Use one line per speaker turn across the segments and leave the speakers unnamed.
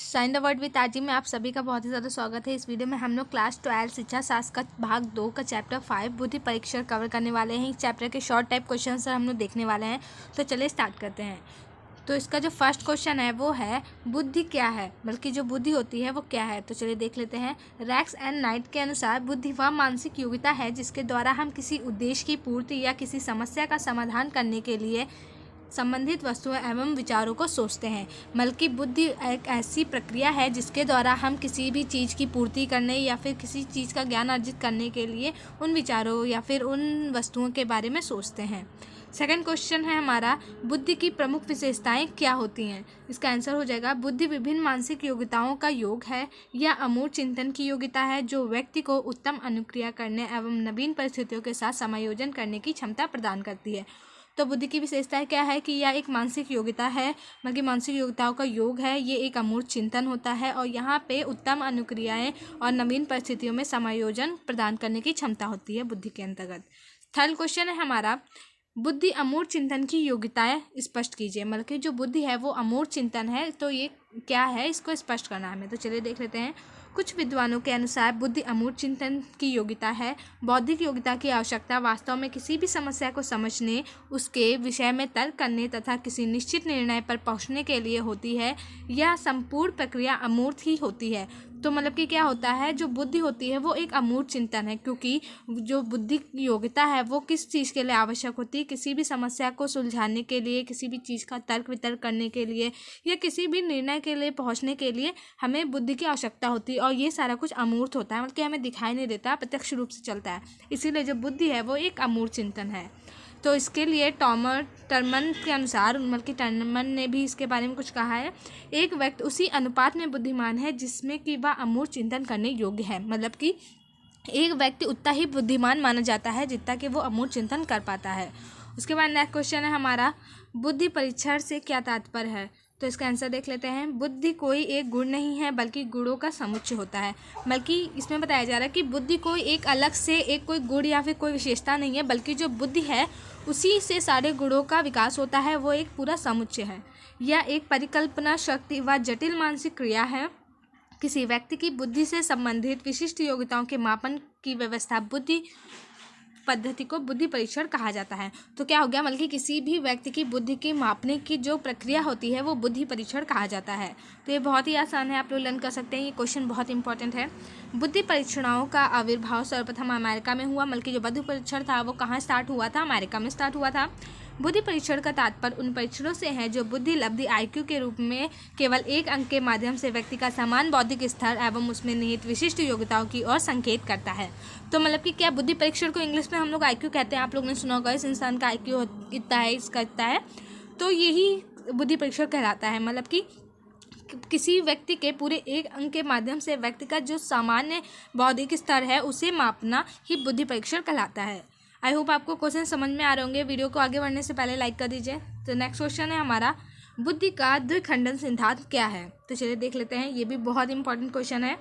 Sign the word with RG में आप सभी का बहुत ही ज़्यादा स्वागत है। इस वीडियो में हम लोग क्लास 12 शिक्षा शास्त्र का भाग 2 का चैप्टर 5 बुद्धि परीक्षण कवर करने वाले हैं। इस चैप्टर के शॉर्ट टाइप क्वेश्चन हम लोग देखने वाले हैं। तो चलिए स्टार्ट करते हैं। तो इसका जो फर्स्ट क्वेश्चन है वो है बुद्धि क्या है, बल्कि जो बुद्धि होती है वो क्या है। तो चलिए देख लेते हैं। रैक्स एंड नाइट के अनुसार बुद्धि वह मानसिक योग्यता है जिसके द्वारा हम किसी उद्देश्य की पूर्ति या किसी समस्या का समाधान करने के लिए संबंधित वस्तुओं एवं विचारों को सोचते हैं। बल्कि बुद्धि एक ऐसी प्रक्रिया है जिसके द्वारा हम किसी भी चीज़ की पूर्ति करने या फिर किसी चीज़ का ज्ञान अर्जित करने के लिए उन विचारों या फिर उन वस्तुओं के बारे में सोचते हैं। सेकंड क्वेश्चन है हमारा, बुद्धि की प्रमुख विशेषताएं क्या होती हैं। इसका आंसर हो जाएगा बुद्धि विभिन्न मानसिक योग्यताओं का योग है या अमूर्त चिंतन की योग्यता है जो व्यक्ति को उत्तम अनुक्रिया करने एवं नवीन परिस्थितियों के साथ समायोजन करने की क्षमता प्रदान करती है। तो बुद्धि की विशेषता क्या है कि यह एक मानसिक योग्यता है, बल्कि मानसिक योग्यताओं का योग है। ये एक अमूर्त चिंतन होता है और यहाँ पे उत्तम अनुक्रियाएं और नवीन परिस्थितियों में समायोजन प्रदान करने की क्षमता होती है बुद्धि के अंतर्गत। थर्ड क्वेश्चन है हमारा, बुद्धि अमूर्त चिंतन की योग्यताएं स्पष्ट कीजिए। मतलब कि जो बुद्धि है वो अमूर्त चिंतन है, तो ये क्या है इसको स्पष्ट करना है हमें। तो चलिए देख लेते हैं। कुछ विद्वानों के अनुसार बुद्धि अमूर्त चिंतन की योग्यता है। बौद्धिक योग्यता की आवश्यकता वास्तव में किसी भी समस्या को समझने, उसके विषय में तर्क करने तथा किसी निश्चित निर्णय पर पहुंचने के लिए होती है। यह संपूर्ण प्रक्रिया अमूर्त ही होती है। तो मतलब कि क्या होता है, जो बुद्धि होती है वो एक अमूर्त चिंतन है, क्योंकि जो बुद्धि योग्यता है वो किस चीज़ के लिए आवश्यक होती है, किसी भी समस्या को सुलझाने के लिए, किसी भी चीज़ का तर्क वितर्क करने के लिए या किसी भी निर्णय के लिए पहुंचने के लिए हमें बुद्धि की आवश्यकता होती है। और ये सारा कुछ अमूर्त होता है, मतलब कि हमें दिखाई नहीं देता, प्रत्यक्ष रूप से चलता है। इसीलिए जो बुद्धि है वो एक अमूर्त चिंतन है। तो इसके लिए टर्मन के अनुसार, मतलब कि टर्मन ने भी इसके बारे में कुछ कहा है, एक व्यक्ति उसी अनुपात में बुद्धिमान है जिसमें कि वह अमूर्त चिंतन करने योग्य है। मतलब कि एक व्यक्ति उतना ही बुद्धिमान माना जाता है जितना कि वो अमूर्त चिंतन कर पाता है। उसके बाद नेक्स्ट क्वेश्चन है हमारा, बुद्धि परीक्षण से क्या तात्पर्य है। तो इसका आंसर देख लेते हैं। बुद्धि कोई एक गुण नहीं है बल्कि गुणों का समुच्चय होता है। बल्कि इसमें बताया जा रहा है कि बुद्धि कोई एक अलग से एक कोई गुण या फिर कोई विशेषता नहीं है, बल्कि जो बुद्धि है उसी से सारे गुणों का विकास होता है। वो एक पूरा समुच्चय है। यह एक परिकल्पना शक्ति व जटिल मानसिक क्रिया है। किसी व्यक्ति की बुद्धि से संबंधित विशिष्ट योग्यताओं के मापन की व्यवस्था बुद्धि पद्धति को बुद्धि परीक्षण कहा जाता है। तो क्या हो गया, मतलब कि किसी भी व्यक्ति की बुद्धि की मापने की जो प्रक्रिया होती है वो बुद्धि परीक्षण कहा जाता है। तो ये बहुत ही आसान है, आप लोग लर्न कर सकते हैं। ये क्वेश्चन बहुत इंपॉर्टेंट है। बुद्धि परीक्षणों का आविर्भाव सर्वप्रथम अमेरिका में हुआ। मतलब कि जो बुद्धि परीक्षण था वो कहाँ स्टार्ट हुआ था, अमेरिका में स्टार्ट हुआ था। बुद्धि परीक्षण का तात्पर्य उन परीक्षणों से है जो बुद्धि लब्धि IQ के रूप में केवल एक अंक के माध्यम से व्यक्ति का समान बौद्धिक स्तर एवं उसमें निहित विशिष्ट योग्यताओं की ओर संकेत करता है। तो मतलब कि क्या बुद्धि परीक्षण को इंग्लिश में हम लोग IQ कहते हैं। आप लोगों ने सुना होगा इस इंसान का IQ इतना है, इसका इतना है, तो यही बुद्धि परीक्षण कहलाता है। मतलब कि किसी व्यक्ति के पूरे एक अंक के माध्यम से व्यक्ति का जो सामान्य बौद्धिक स्तर है उसे मापना ही बुद्धि परीक्षण कहलाता है। आई होप आपको क्वेश्चन समझ में आ रहे होंगे। वीडियो को आगे बढ़ने से पहले लाइक कर दीजिए। तो नेक्स्ट क्वेश्चन है हमारा, बुद्धि का द्विखंडन सिद्धांत क्या है। तो चलिए देख लेते हैं। ये भी बहुत इंपॉर्टेंट क्वेश्चन है।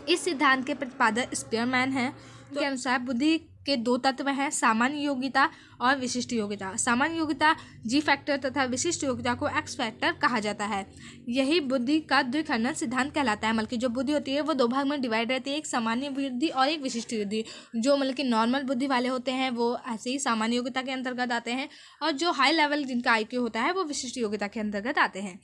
इस सिद्धांत के प्रतिपादक स्पीयरमैन हैं। तो के अनुसार बुद्धि के दो तत्व हैं, सामान्य योग्यता और विशिष्ट योग्यता। सामान्य योग्यता G फैक्टर तथा विशिष्ट योग्यता को X फैक्टर कहा जाता है। यही बुद्धि का द्विखंडन सिद्धांत कहलाता है। मतलब कि जो बुद्धि होती है वो दो भाग में डिवाइड रहती है, एक सामान्य बुद्धि और एक विशिष्ट बुद्धि। जो मतलब कि नॉर्मल बुद्धि वाले होते हैं वो ऐसे ही सामान्य योग्यता के अंतर्गत आते हैं, और जो हाई लेवल जिनका IQ होता है वो विशिष्ट योग्यता के अंतर्गत आते हैं।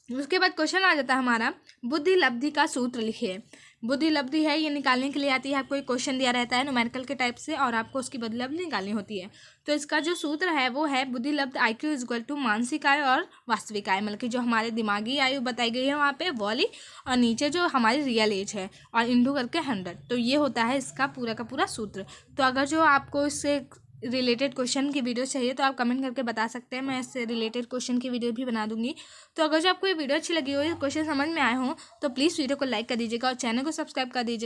उसके बाद क्वेश्चन आ जाता है हमारा, बुद्धि लब्धि का सूत्र लिखिए। बुद्धि लब्धि है, ये निकालने के लिए आती है। आपको एक क्वेश्चन दिया रहता है न्यूमेरिकल के टाइप से और आपको उसकी बुद्धि लब्धि निकालनी होती है। तो इसका जो सूत्र है वो है बुद्धि लब्धि IQ इक्वल टू मानसिक आय और वास्तविक आय। मतलब कि जो हमारे दिमागी आयु बताई गई है वहाँ पे वाली, और नीचे जो हमारी रियल एज है, और इंटू करके 100। तो ये होता है इसका पूरा का पूरा सूत्र। तो अगर जो आपको इससे रिलेटेड क्वेश्चन की वीडियो चाहिए तो आप कमेंट करके बता सकते हैं, मैं इससे रिलेटेड क्वेश्चन की वीडियो भी बना दूंगी। तो अगर जो आपको ये वीडियो अच्छी लगी हो, ये क्वेश्चन समझ में आए हो, तो प्लीज़ वीडियो को लाइक कर दीजिएगा और चैनल को सब्सक्राइब कर दीजिएगा।